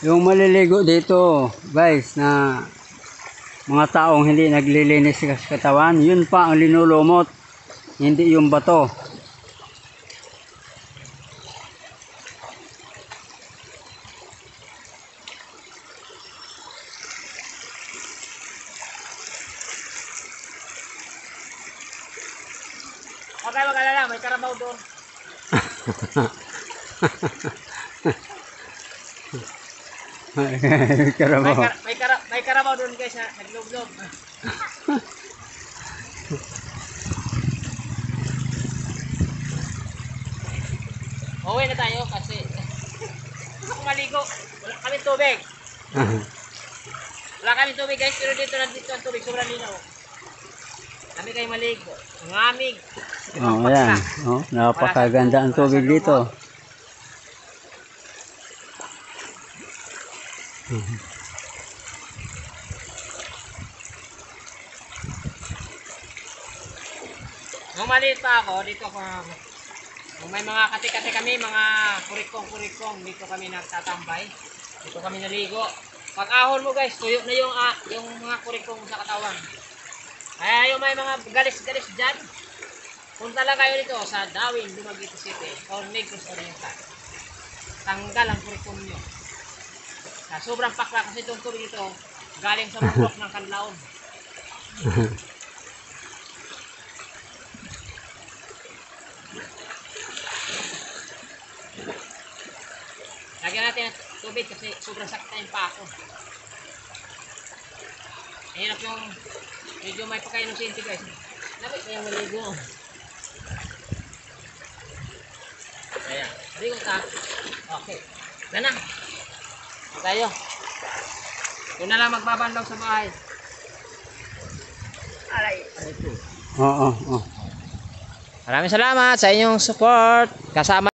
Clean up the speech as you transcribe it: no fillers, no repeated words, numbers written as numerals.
Yung maliligo dito, guys, na mga taong hindi naglilinis sa katawan, yun pa ang linulumot, hindi yung bato. Okay, mag-alala, may karabaw doon. Karabaw. May karabaw doon guys, ha? Naglublob. Uwi na tayo kasi gusto ko maligo. Wala kami tubig. Wala kami tubig guys, pero dito ang tubig, sobrang linaw. Kami kayo maligo. Ang amig. Oh, ayan. Oh, napakaganda ang tubig dito. Nung maliit pa ako, dito ako, nung may mga kati-kati kami, mga kurikong, dito kami nagtatambay. Dito kami naligo. Pag ahon mo guys, tuyo na yung mga kurikong sa katawan. Kaya yung may mga galis-galis dyan, punta lang kayo dito sa Dawin, Dumaguete City, or Negros Oriental. Tanggal ang kurikong nyo. Sa sobrang pakla kasi itong tubig ito, galing sa bundok ng Kanlaon. Lagyan natin ang tubig kasi sobrang sakit na yung pako. Hirap yung medyo may pagka-inusinti guys. Lapit na yung maligo. Ayan. Maligo ka. Okay. Na. Tayo. Doon na lang magbabanlaw sa bahay. Aray. Oo, oo. Maraming salamat sa inyong support. Kasama